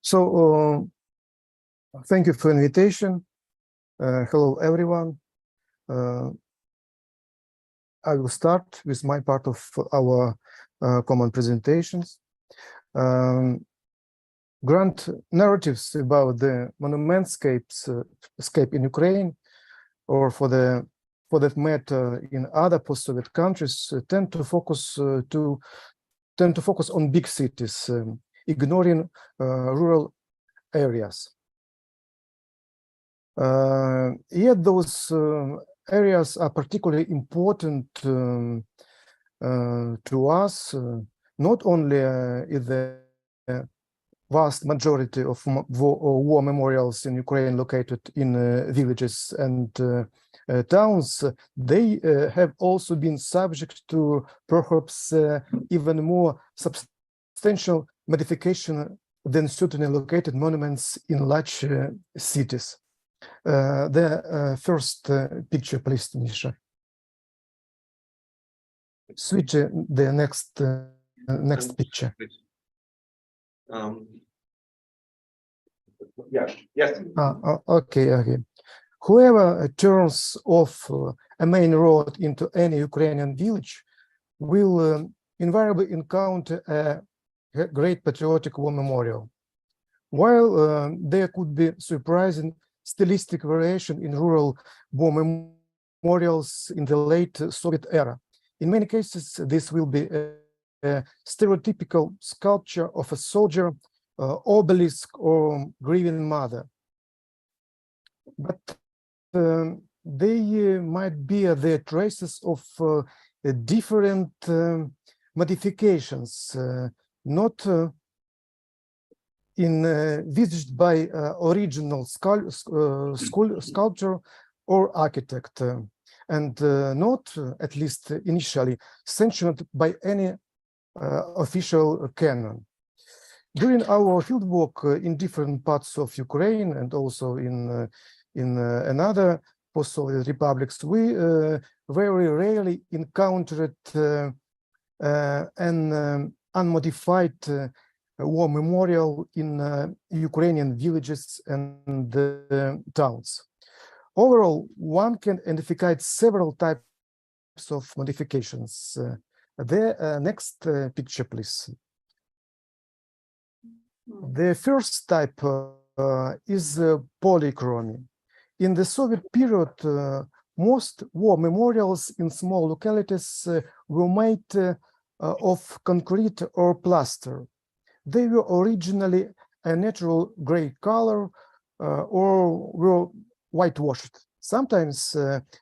So thank you for invitation. Hello, everyone. I will start with my part of our common presentations. Grant narratives about the monumentscape in Ukraine, or for that matter in other post-Soviet countries, tend to focus on big cities, ignoring rural areas. Yet those areas are particularly important to us, not only in the vast majority of war memorials in Ukraine located in villages and towns, they have also been subject to perhaps even more substantial modification than certainly located monuments in large cities. The first picture, please, Misha. Switch the next picture. Yes. Okay. Whoever turns off a main road into any Ukrainian village will invariably encounter a great patriotic war memorial. While there could be surprising stylistic variation in rural war memorials in the late Soviet era, in many cases this will be a stereotypical sculpture of a soldier, obelisk, or grieving mother. But they might be the traces of different modifications, not envisaged by original sculptor or architect, and not, at least initially, sanctioned by any official canon. During our fieldwork in different parts of Ukraine and also in another post-Soviet republics, we very rarely encountered an unmodified war memorial in Ukrainian villages and towns. Overall, one can identify several types of modifications. The next picture, please. The first type is polychromy. In the Soviet period, most war memorials in small localities were made of concrete or plaster. They were originally a natural gray color or were whitewashed. Sometimes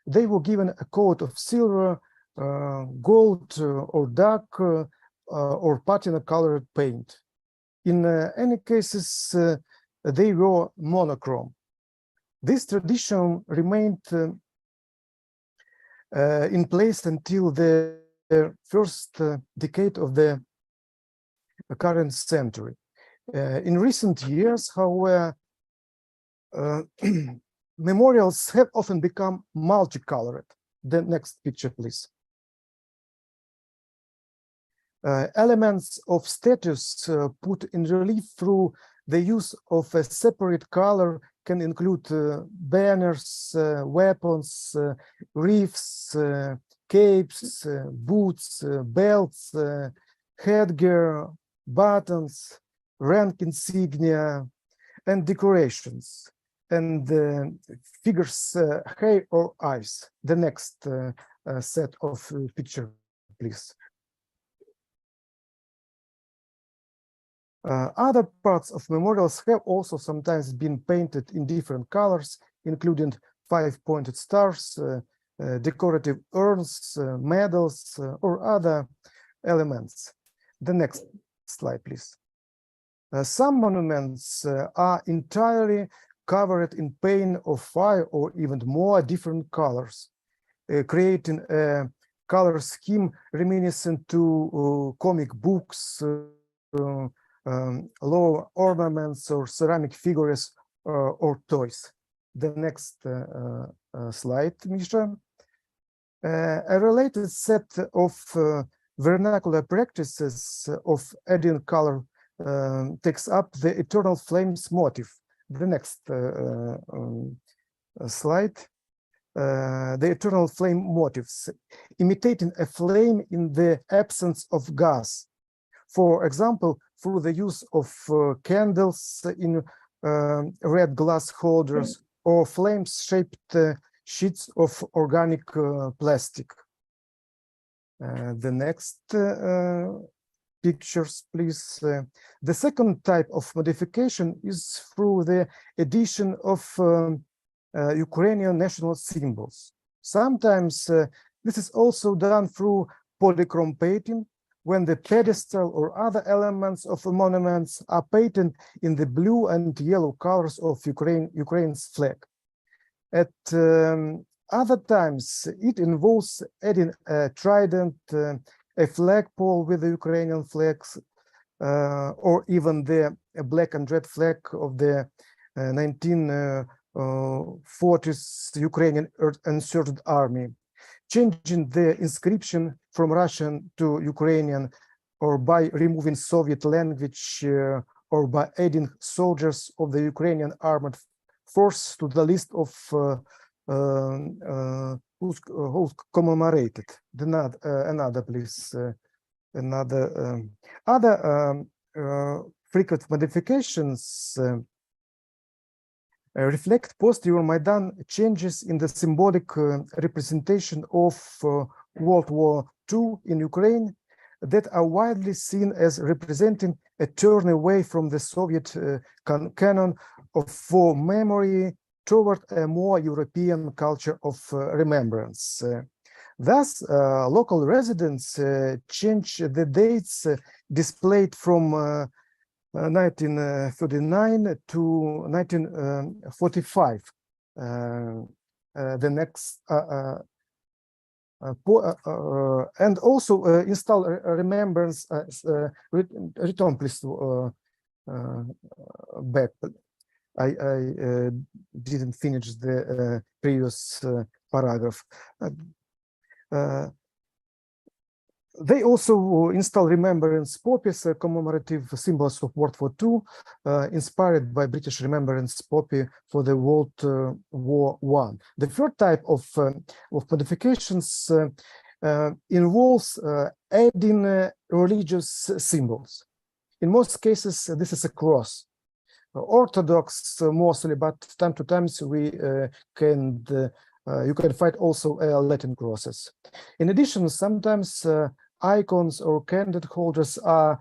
they were given a coat of silver, gold, or dark or patina-colored paint. In any cases, they were monochrome. This tradition remained in place until the first decade of the current century. In recent years, however, memorials have often become multicolored. The next picture, please. Elements of statues put in relief through the use of a separate color can include banners, weapons, wreaths, capes, boots, belts, headgear, buttons, rank insignia, and decorations, and figures, hair or eyes. The next set of picture, please. Other parts of memorials have also sometimes been painted in different colors, including five-pointed stars, decorative urns, medals, or other elements. The next slide, please. Some monuments are entirely covered in paint of five or even more different colors, creating a color scheme reminiscent to comic books, lower ornaments, or ceramic figures or toys. The next slide, Misha. A related set of vernacular practices of adding color takes up the eternal flames motif. The next slide. The eternal flame motifs, imitating a flame in the absence of gas. For example, through the use of candles in red glass holders or flame-shaped sheets of organic plastic. The next pictures, please. The second type of modification is through the addition of Ukrainian national symbols. Sometimes this is also done through polychrome painting, when the pedestal or other elements of monuments are painted in the blue and yellow colors of Ukraine's flag. At other times, it involves adding a trident, a flagpole with the Ukrainian flags, or even the black and red flag of the 1940s Ukrainian insurgent army, changing the inscription from Russian to Ukrainian, or by removing Soviet language, or by adding soldiers of the Ukrainian armed force to the list of who's commemorated. Another, please. Other frequent modifications reflect post-Euromaidan changes in the symbolic representation of World War II in Ukraine that are widely seen as representing a turn away from the Soviet canon of war memory toward a more European culture of remembrance. Thus, local residents change the dates displayed from 1939 to 1945. The next and also install remembrance. Return, please, back. I didn't finish the previous paragraph. They also install remembrance poppies, commemorative symbols of World War II, inspired by British remembrance poppy for the World War I. The third type of modifications involves adding religious symbols. In most cases, this is a cross. Orthodox mostly, but time to time we you can find also Latin crosses. In addition, sometimes icons or candle holders are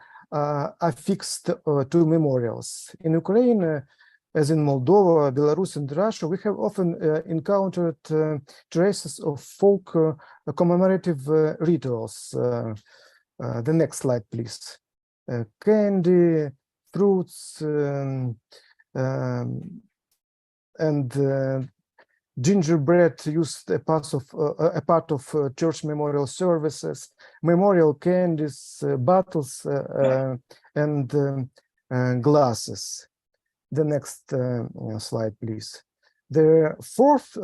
affixed to memorials. In Ukraine, as in Moldova, Belarus, and Russia, we have often encountered traces of folk commemorative rituals. The next slide, please. Candy, fruits, and gingerbread used a part of church memorial services, memorial candies, bottles, and glasses. The next slide, please. The fourth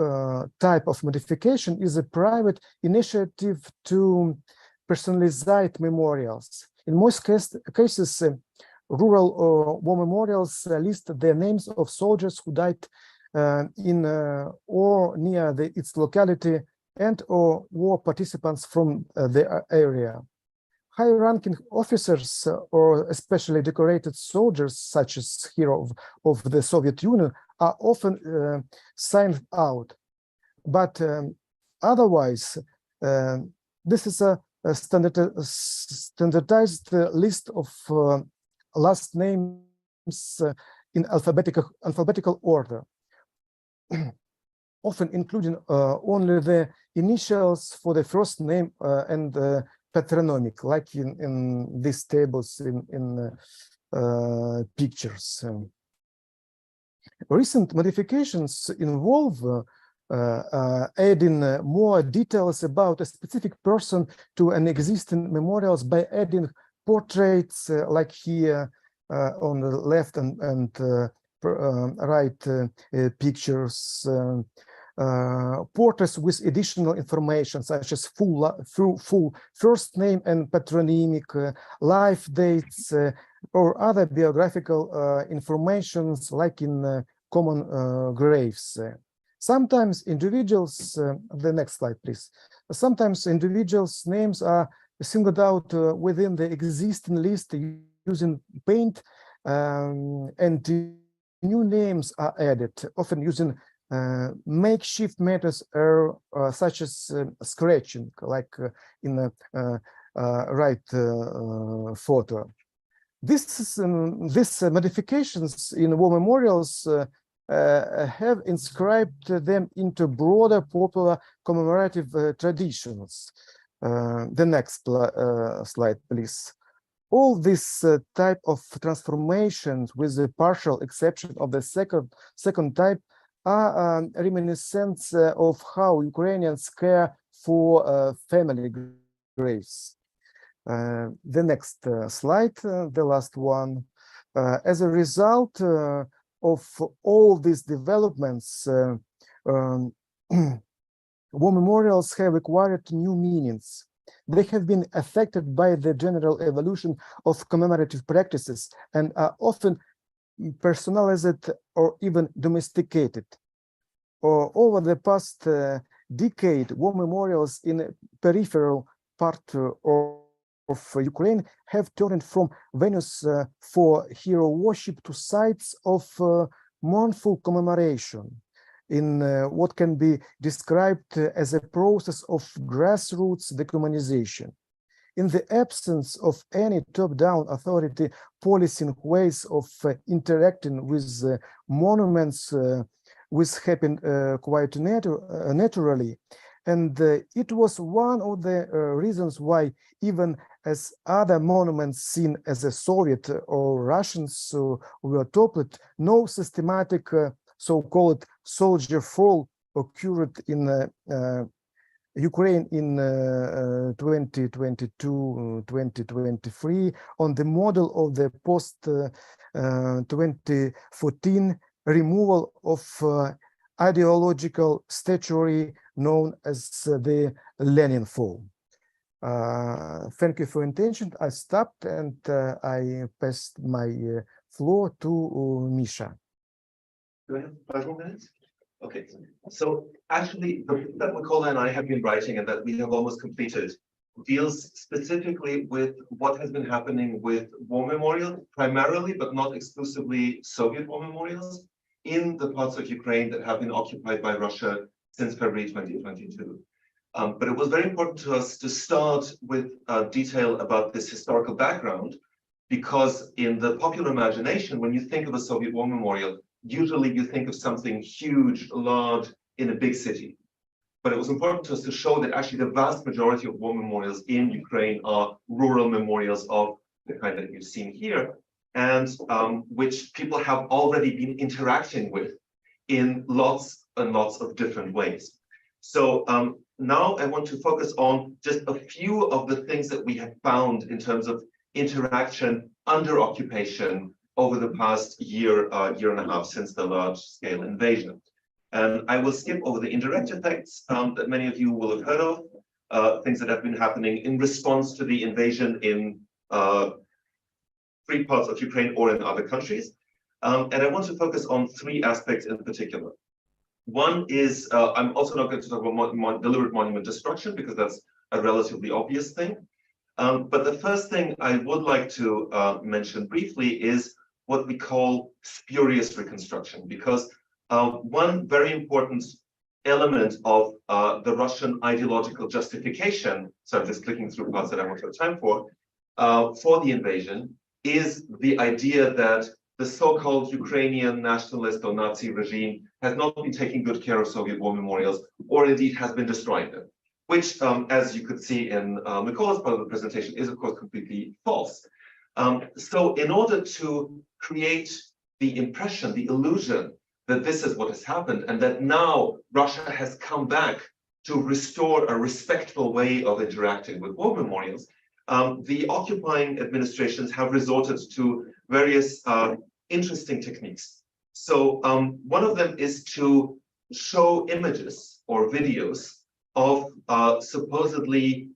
type of modification is a private initiative to personalize memorials. In most cases, rural war memorials list the names of soldiers who died in or near its locality, and or war participants from the area. High-ranking officers or especially decorated soldiers, such as hero of the Soviet Union, are often signed out. But otherwise, this is a standardized list of last names in alphabetical order, often including only the initials for the first name and patronymic, like in these tables in pictures. Recent modifications involve adding more details about a specific person to an existing memorials by adding portraits, like here on the left and right pictures, portraits with additional information such as full first name and patronymic, life dates, or other biographical informations like in common graves. Sometimes individuals, the next slide, please. Sometimes individuals' names are singled out within the existing list using paint, and new names are added, often using makeshift methods such as scratching, like in the right photo. These modifications in war memorials have inscribed them into broader popular commemorative traditions. The next slide, please. All this type of transformations, with the partial exception of the second type, are reminiscent of how Ukrainians care for family graves. The next slide, the last one. As a result of all these developments, war memorials have acquired new meanings. They have been affected by the general evolution of commemorative practices and are often personalized or even domesticated. Over the past decade, war memorials in peripheral part of Ukraine have turned from venues for hero worship to sites of mournful commemoration in what can be described as a process of grassroots dehumanization. In the absence of any top-down authority policing ways of interacting with monuments, which happened quite naturally, and it was one of the reasons why, even as other monuments seen as a Soviet or Russians were toppled, no systematic so-called soldier fall occurred in Ukraine in 2022-2023 on the model of the post-2014 removal of ideological statuary known as the Lenin Fall. Thank you for your attention. I stopped and I passed my floor to Misha. Do I have 5 more minutes? Okay, so actually the book that Mikola and I have been writing and that we have almost completed deals specifically with what has been happening with war memorials, primarily but not exclusively Soviet war memorials, in the parts of Ukraine that have been occupied by Russia since February 2022. But it was very important to us to start with detail about this historical background, because in the popular imagination, when you think of a Soviet war memorial, usually you think of something huge, large, in a big city. But it was important to us to show that actually the vast majority of war memorials in Ukraine are rural memorials of the kind that you've seen here, and which people have already been interacting with in lots and lots of different ways. So now I want to focus on just a few of the things that we have found in terms of interaction under occupation over the past year, year and a half since the large-scale invasion. And I will skip over the indirect effects that many of you will have heard of, things that have been happening in response to the invasion in free parts of Ukraine or in other countries. And I want to focus on 3 aspects in particular. One is, I'm also not going to talk about deliberate monument destruction, because that's a relatively obvious thing. But the first thing I would like to mention briefly is what we call spurious reconstruction, because one very important element of the Russian ideological justification, so I'm just clicking through parts that I won't have time for the invasion, is the idea that the so-called Ukrainian nationalist or Nazi regime has not been taking good care of Soviet war memorials, or indeed has been destroying them, which, as you could see in Mikola's part of the presentation, is of course completely false. So in order to create the impression, the illusion that this is what has happened, and that now Russia has come back to restore a respectful way of interacting with war memorials, the occupying administrations have resorted to various interesting techniques. So one of them is to show images or videos of supposedly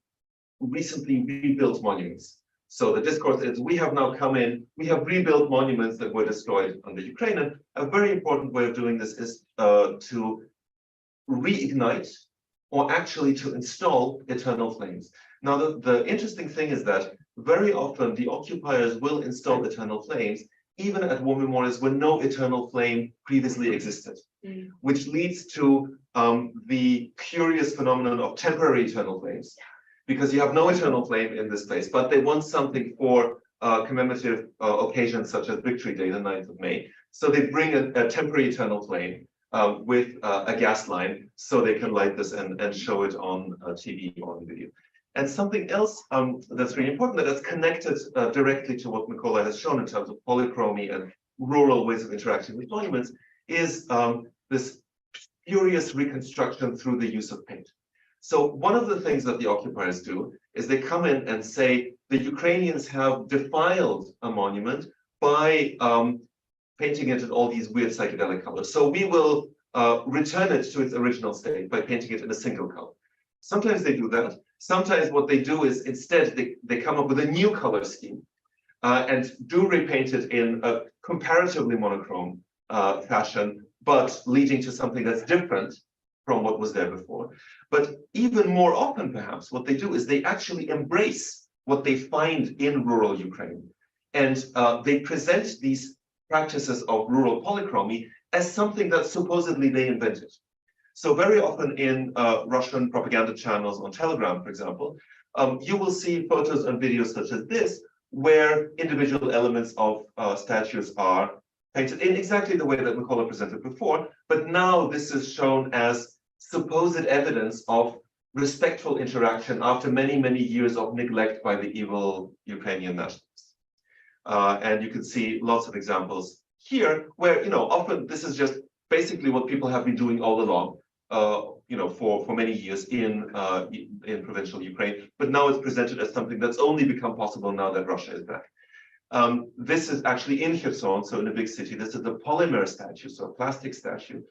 recently rebuilt monuments. So the discourse is, we have now come in, we have rebuilt monuments that were destroyed under Ukraine. And a very important way of doing this is to reignite or actually to install eternal flames. Now, the interesting thing is that very often the occupiers will install eternal flames, even at war memorials where no eternal flame previously existed, which leads to the curious phenomenon of temporary eternal flames, because you have no eternal flame in this place, but they want something for commemorative occasions such as Victory Day, the 9th of May. So they bring a temporary eternal flame with a gas line so they can light this and show it on TV or on video. And something else that's really important, that's connected directly to what Mykola has shown in terms of polychromy and rural ways of interacting with monuments, is this spurious reconstruction through the use of paint. So one of the things that the occupiers do is they come in and say the Ukrainians have defiled a monument by painting it in all these weird psychedelic colors. So we will return it to its original state by painting it in a single color. Sometimes they do that. Sometimes what they do is instead they come up with a new color scheme and do repaint it in a comparatively monochrome fashion, but leading to something that's different from what was there before. But even more often, perhaps, what they do is they actually embrace what they find in rural Ukraine. And they present these practices of rural polychromy as something that supposedly they invented. So very often in Russian propaganda channels on Telegram, for example, you will see photos and videos such as this, where individual elements of statues are painted in exactly the way that Mykola presented before, but now this is shown as supposed evidence of respectful interaction after many, many years of neglect by the evil Ukrainian nationalists. And you can see lots of examples here where, often this is just basically what people have been doing all along, for many years in provincial Ukraine, but now it's presented as something that's only become possible now that Russia is back. This is actually in Kherson, so in a big city. This is the polymer statue, so a plastic statue,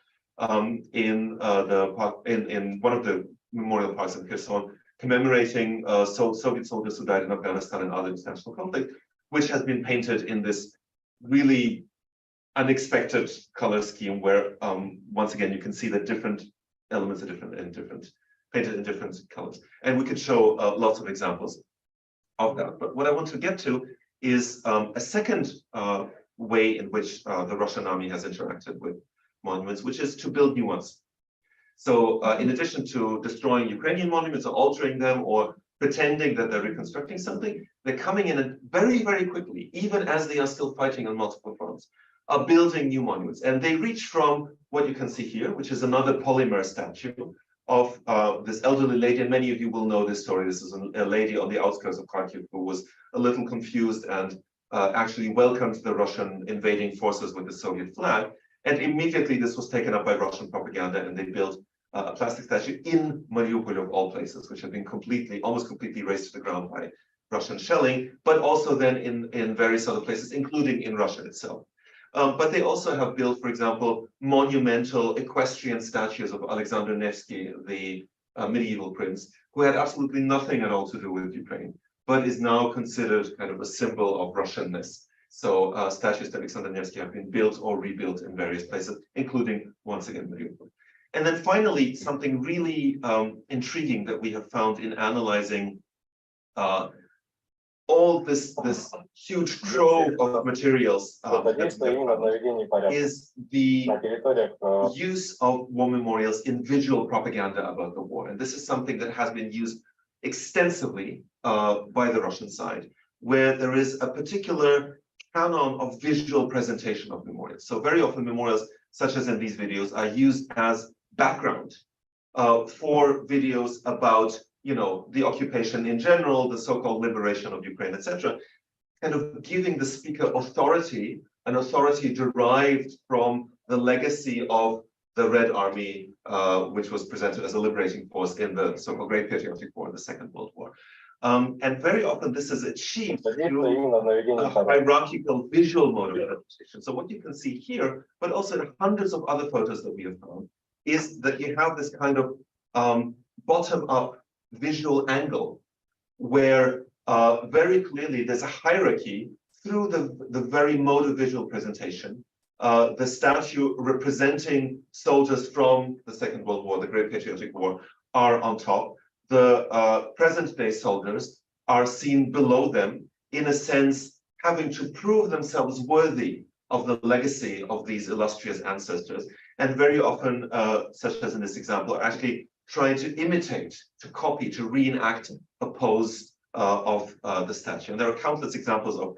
in one of the memorial parks in Kherson, commemorating Soviet soldiers who died in Afghanistan and other international conflict, which has been painted in this really unexpected color scheme, where once again you can see that different elements are painted in different colors, and we could show lots of examples of that. But what I want to get to is a second way in which the Russian army has interacted with monuments, which is to build new ones. So in addition to destroying Ukrainian monuments or altering them or pretending that they're reconstructing something, they're coming in and very, very quickly, even as they are still fighting on multiple fronts, are building new monuments. And they reach from what you can see here, which is another polymer statue of this elderly lady. And many of you will know this story. This is a lady on the outskirts of Kharkiv who was a little confused and actually welcomed the Russian invading forces with the Soviet flag. And immediately this was taken up by Russian propaganda, and they built a plastic statue in Mariupol of all places, which had been almost completely razed to the ground by Russian shelling, but also then in various other places, including in Russia itself. But they also have built, for example, monumental equestrian statues of Alexander Nevsky, the medieval prince, who had absolutely nothing at all to do with Ukraine, but is now considered kind of a symbol of Russianness. So statues to Alexander Nevsky have been built or rebuilt in various places, including, once again, Mariupol. And then finally, something really intriguing that we have found in analyzing all this huge trove of materials is the use of war memorials in visual propaganda about the war. And this is something that has been used extensively by the Russian side, where there is a particular canon of visual presentation of memorials. So very often memorials, such as in these videos, are used as background for videos about the occupation in general, the so-called liberation of Ukraine, etc., kind of giving the speaker authority, an authority derived from the legacy of the Red Army, which was presented as a liberating force in the so-called Great Patriotic War in the Second World War. And very often this is achieved through a hierarchical visual mode of interpretation. So what you can see here, but also in hundreds of other photos that we have found, is that you have this kind of bottom-up visual angle where very clearly there's a hierarchy through the very mode of visual presentation. The statue representing soldiers from the Second World War, the Great Patriotic War, are on top. The present-day soldiers are seen below them, in a sense, having to prove themselves worthy of the legacy of these illustrious ancestors, and very often, such as in this example, are actually trying to imitate, to copy, to reenact a pose of the statue. And there are countless examples of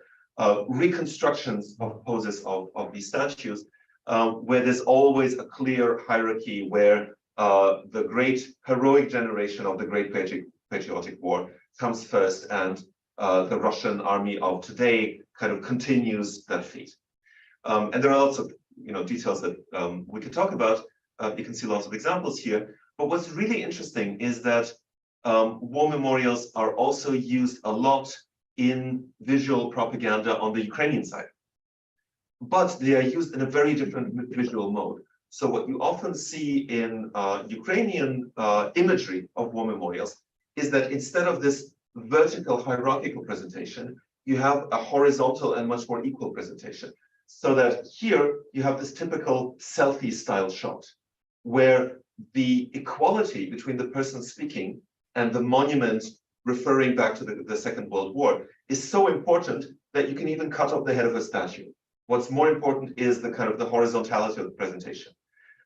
reconstructions of poses of these statues, where there's always a clear hierarchy where the great heroic generation of the Great Patriotic War comes first, and the Russian army of today kind of continues that feat. And there are lots of details that we could talk about. You can see lots of examples here. But what's really interesting is that war memorials are also used a lot in visual propaganda on the Ukrainian side. But they are used in a very different visual mode. So what you often see in Ukrainian imagery of war memorials is that instead of this vertical hierarchical presentation, you have a horizontal and much more equal presentation. So that here you have this typical selfie style shot, where the equality between the person speaking and the monument referring back to the Second World War is so important that you can even cut off the head of a statue. What's more important is the kind of the horizontality of the presentation.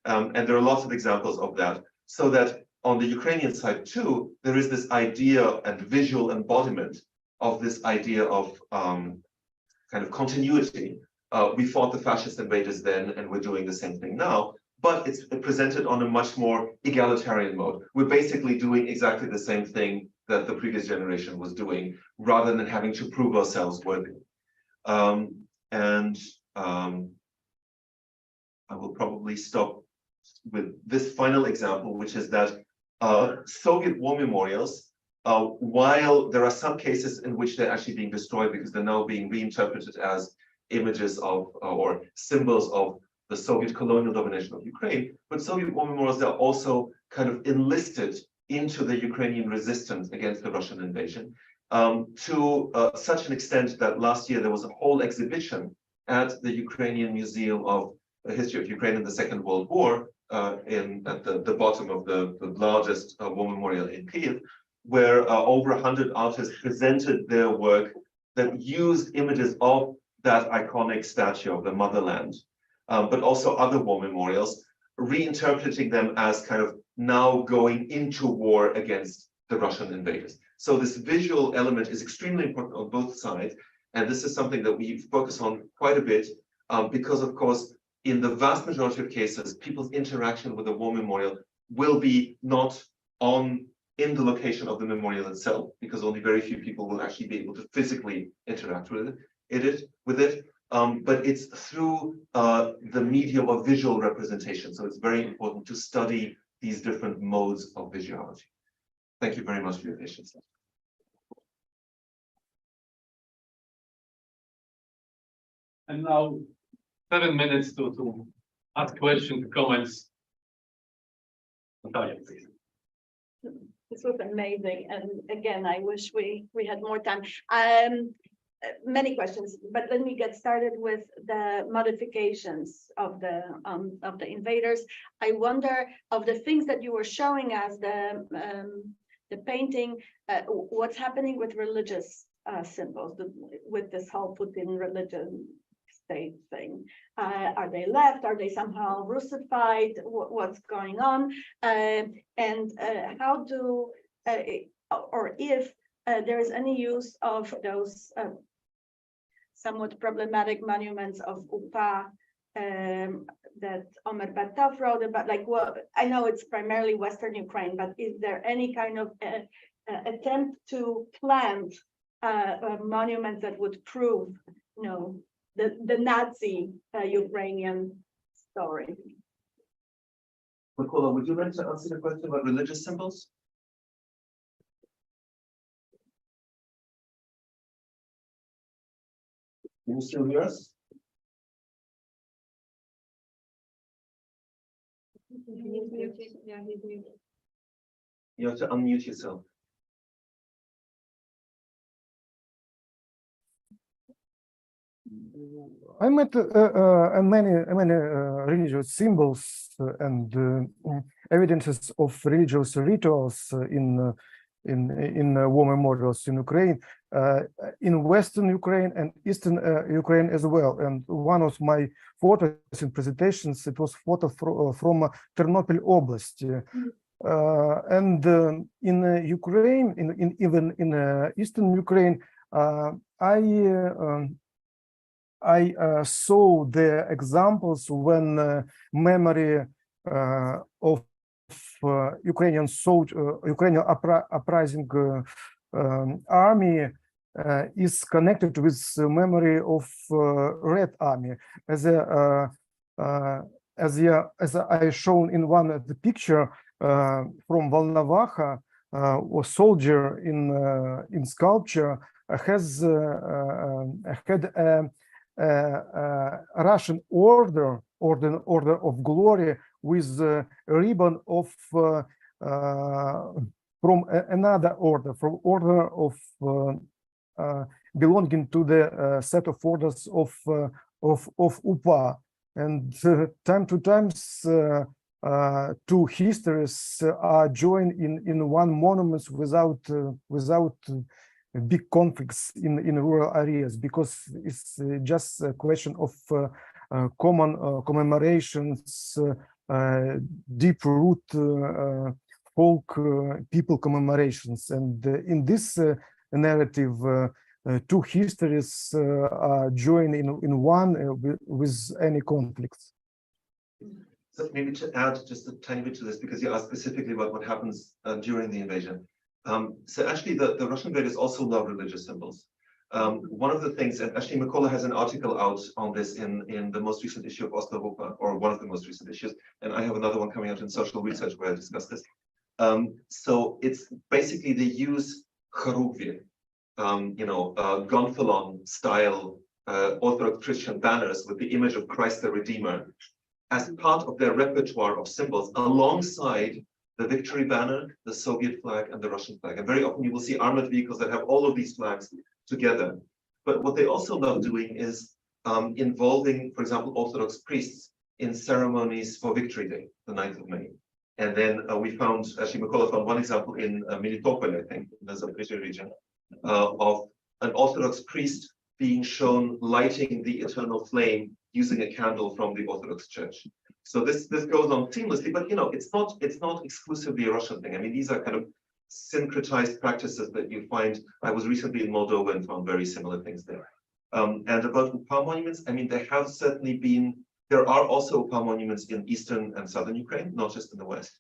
And there are lots of examples of that, so that on the Ukrainian side too, there is this idea and visual embodiment of this idea of kind of continuity. We fought the fascist invaders then, and we're doing the same thing now, but it's presented on a much more egalitarian mode. We're basically doing exactly the same thing that the previous generation was doing, rather than having to prove ourselves worthy. I will probably stop with this final example, which is that Soviet war memorials, while there are some cases in which they're actually being destroyed because they're now being reinterpreted as images of or symbols of the Soviet colonial domination of Ukraine, but Soviet war memorials are also kind of enlisted into the Ukrainian resistance against the Russian invasion, to such an extent that last year there was a whole exhibition at the Ukrainian Museum of the History of Ukraine in the Second World War, at the bottom of the largest war memorial in Kyiv, where over 100 artists presented their work that used images of that iconic statue of the motherland, but also other war memorials, reinterpreting them as kind of now going into war against the Russian invaders. So this visual element is extremely important on both sides, and this is something that we focus on quite a bit, because of course, in the vast majority of cases, people's interaction with the war memorial will be not in the location of the memorial itself, because only very few people will actually be able to physically interact with it. But it's through the medium of visual representation. So it's very important to study these different modes of visuality. Thank you very much for your patience. And now 7 minutes to ask questions, comments. Natalia, please. This was amazing, and again, I wish we had more time. Many questions, but let me get started with the modifications of the invaders. I wonder, of the things that you were showing us, the painting, what's happening with religious symbols, with this whole Putin religion state thing. Are they left? Are they somehow Russified? What's going on? And how do, or if there is any use of those somewhat problematic monuments of Upa that Omer Bartov wrote about, like, well, I know it's primarily Western Ukraine, but is there any kind of attempt to plant a monument that would prove, the Nazi Ukrainian story? Mikola, would you like to answer the question about religious symbols? Can you still hear us? You have to unmute yourself. I met many religious symbols and evidences of religious rituals in war memorials in Ukraine, in Western Ukraine and Eastern Ukraine as well. And one of my photos in presentations, it was photo from Ternopil Oblast. And in Ukraine, even in Eastern Ukraine, I saw the examples when memory of Ukrainian Ukrainian uprising army is connected with the memory of Red Army, as I shown in one of the picture from Volnovakha, a soldier in sculpture has had a Russian order of glory with a ribbon of from another order, from order of belonging to the set of orders of UPA. And time to time, two histories are joined in one monument without big conflicts in rural areas, because it's just a question of common commemorations, deep root folk people commemorations. And in this narrative, two histories are joined in one with any conflicts. So maybe to add just a tiny bit to this, because you asked specifically about what happens during the invasion. So actually the Russian invaders also love religious symbols. One of the things, and actually Mykola has an article out on this in the most recent issue of Osteuropa, or one of the most recent issues, and I have another one coming out in Social Research where I discuss this. So it's basically they use chorubwie, gonfalon style Orthodox Christian banners with the image of Christ the Redeemer as part of their repertoire of symbols, alongside the victory banner, the Soviet flag, and the Russian flag. And very often you will see armored vehicles that have all of these flags together. But what they also love doing is involving, for example, Orthodox priests in ceremonies for Victory Day, the 9th of May. And then we found, actually Mykola found one example in Melitopol, I think, in the Zaporizhzhia region, of an Orthodox priest being shown lighting the eternal flame using a candle from the Orthodox Church. So this goes on seamlessly, but it's not exclusively a Russian thing. I mean, these are kind of syncretized practices that you find. I was recently in Moldova and found very similar things there. And about UPA monuments, I mean, there are also UPA monuments in eastern and southern Ukraine, not just in the west.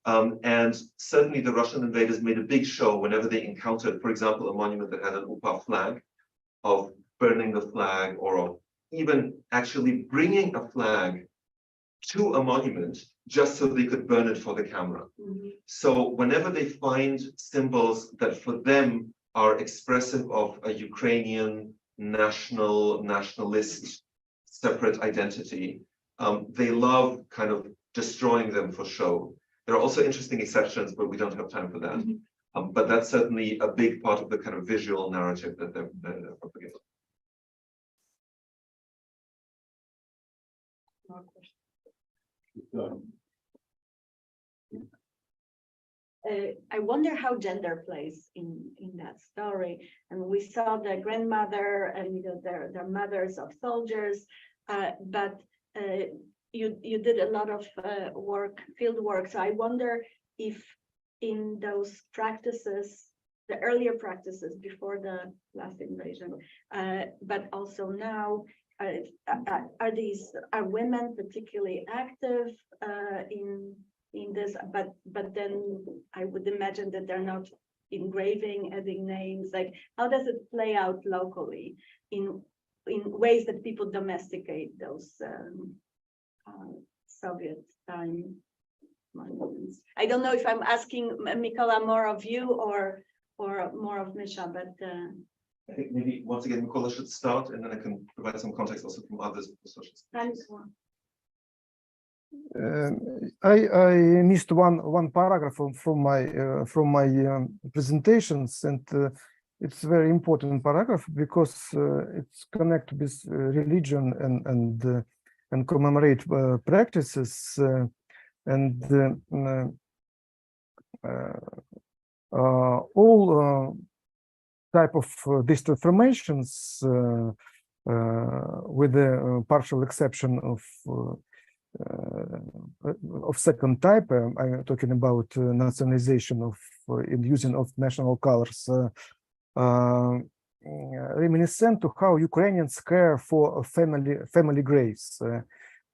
And certainly the Russian invaders made a big show whenever they encountered, for example, a monument that had an UPA flag, of burning the flag, or of even actually bringing a flag to a monument just so they could burn it for the camera. Mm-hmm. So whenever they find symbols that for them are expressive of a Ukrainian nationalist separate identity, they love kind of destroying them for show. There are also interesting exceptions, but we don't have time for that. Mm-hmm. But that's certainly a big part of the kind of visual narrative that they're propagating. I wonder how gender plays in that story. And we saw the grandmother and their mothers of soldiers, but you did a lot of field work. So I wonder if in those practices, the earlier practices before the last invasion, but also now, are women particularly active in this? But then I would imagine that they're not engraving, adding names. Like, how does it play out locally in ways that people domesticate those Soviet time monuments? I don't know if I'm asking Mykola more of you or more of Misha, but. I think maybe once again, Mykola should start, and then I can provide some context also from others. I missed one paragraph from my presentations, and it's a very important paragraph because it's connected with religion and commemorate practices and all type of these transformations, with the partial exception of second type. I'm talking about nationalization of in using of national colors, reminiscent to how Ukrainians care for family graves.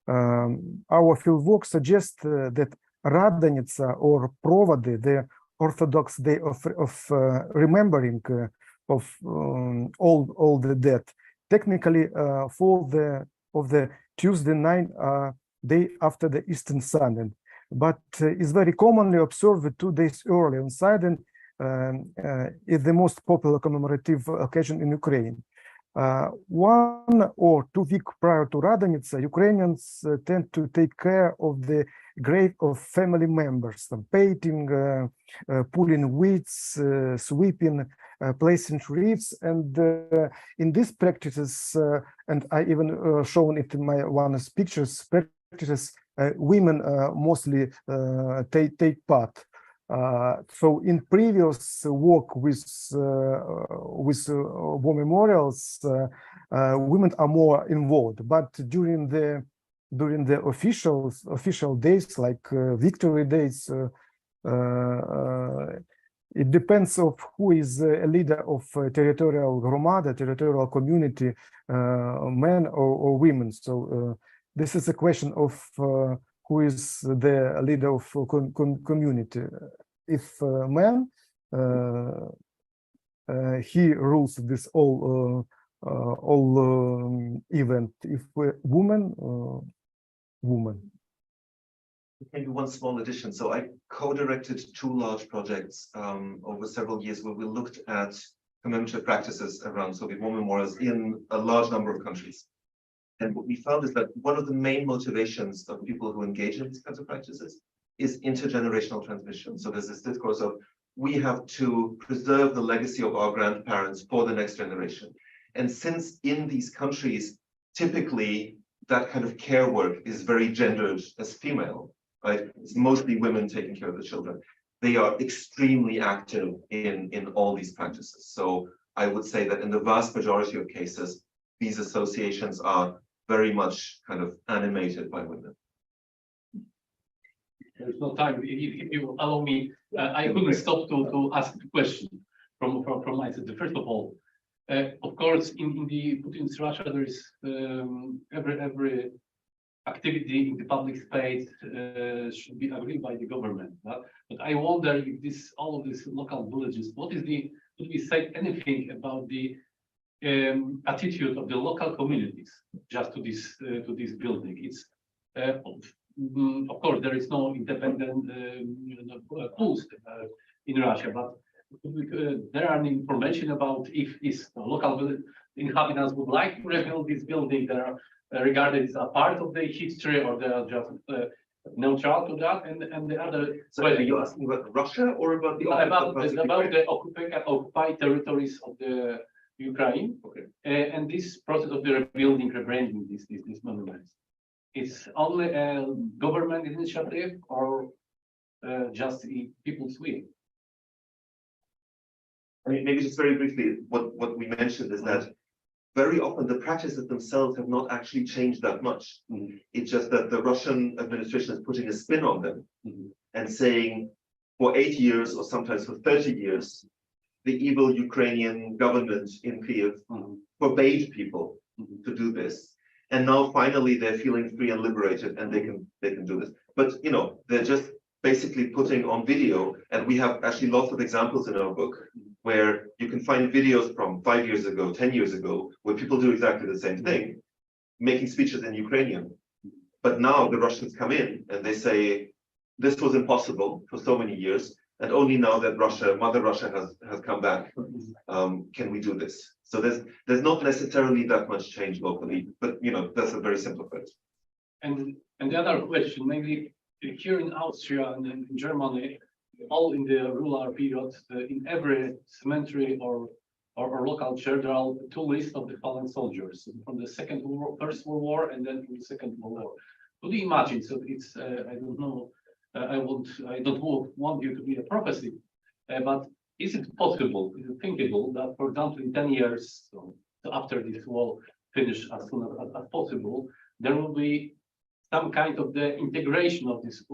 Our fieldwork suggests that Radhanica or Provody, the Orthodox day of remembering of all the dead, technically fall of the Tuesday night day after the Eastern Sunday, but is very commonly observed 2 days early on Sunday. Is the most popular commemorative occasion in Ukraine. 1 or 2 weeks prior to Radhanica, Ukrainians tend to take care of the grave of family members, painting, pulling weeds, sweeping, placing wreaths, and in these practices, and I even shown it in my one of pictures, practices, women mostly take part. So in previous work with war memorials, women are more involved, but during the official days like victory days, it depends of who is a leader of territorial gromada, territorial community, men or women. So this is a question of who is the leader of community. If man, he rules this all event. If woman, woman. Maybe one small addition. So I co-directed 2 large projects over several years where we looked at commemorative practices around Soviet war memorials in a large number of countries. And what we found is that one of the main motivations of people who engage in these kinds of practices is intergenerational transmission. So there's this discourse of we have to preserve the legacy of our grandparents for the next generation. And since in these countries, typically that kind of care work is very gendered as female, right? It's mostly women taking care of the children. They are extremely active in all these practices. So I would say that in the vast majority of cases, these associations are very much kind of animated by women. There's no time. If you allow me, I couldn't stop to ask the question from my side. First of all, of course, in the Putin's Russia, there is every activity in the public space should be agreed by the government. But I wonder if all of these local villages, could we say anything about the attitude of the local communities just to this building? It's of course there is no independent post in Russia, but there are information about if the local inhabitants would like to rebuild this building. They are regarded as a part of the history, or they are just neutral to that. And the other. So are you asking about Russia or about the occupied territories of the Ukraine? Okay. And this process of the rebuilding, rebranding these monuments, it's only a government initiative or just people's will? I mean, maybe just very briefly, what we mentioned is that very often the practices themselves have not actually changed that much. Mm-hmm. It's just that the Russian administration is putting a spin on them, Mm-hmm. and saying for 8 years or sometimes for 30 years, the evil Ukrainian government in Kyiv Mm-hmm. forbade people Mm-hmm. to do this. And now finally they're feeling free and liberated, and they can do this. But they're just basically putting on video, and we have actually lots of examples in our book where you can find videos from 5 years ago, 10 years ago, where people do exactly the same thing, making speeches in Ukrainian. But now the Russians come in and they say, this was impossible for so many years, and only now that Mother Russia has come back, can we do this? So there's not necessarily that much change locally, but that's a very simple phrase. And the other question, maybe here in Austria and in Germany, all in the rural period, in every cemetery or or local church, there are two lists of the fallen soldiers from the First World War, and then from the Second World War. Could you imagine? So it's I don't know. I don't want you to be a prophecy, but is it possible? Is it thinkable that, for example, in 10 years, so after this war finish as soon as possible, there will be some kind of the integration of these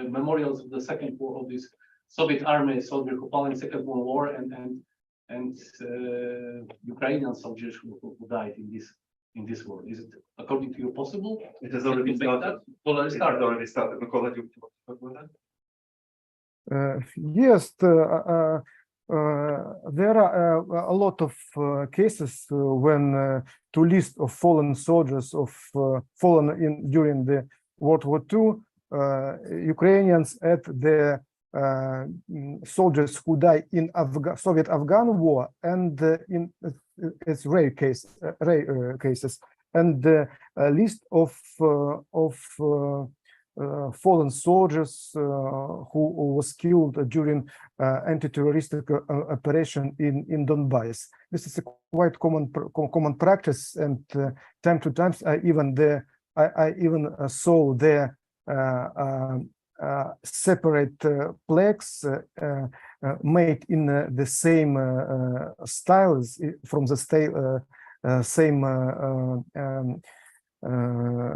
memorials of the Second War, of this Soviet army soldier who fell in Second World War, and Ukrainian soldiers who died in this war. Is it, according to you, possible? It has already started. Well, It has already started. Mykola, do you want to talk about that? Yes, there are a lot of cases when to list of fallen soldiers of fallen during the World War II, Ukrainians at the soldiers who die in Soviet-Afghan war, and it's rare cases, and the list of fallen soldiers who was killed during anti-terroristic operation in Donbass. This is a quite common practice, and time to time I even saw the separate plaques made in the same styles from the same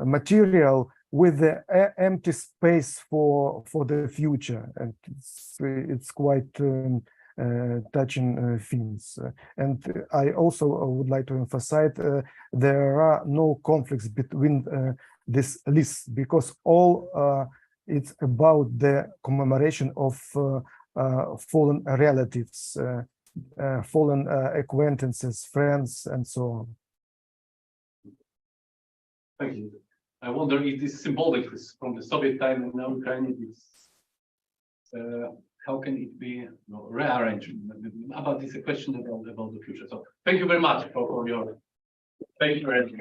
material, with the empty space for the future, and it's quite touching things. And I also would like to emphasize there are no conflicts between this list, because all it's about the commemoration of fallen relatives, fallen acquaintances, friends, and so on. Thank you. I wonder if this symbolic is from the Soviet time and now Ukraine is, how can it be rearranged? About this question about the future. So thank you very much for your, thank you very much.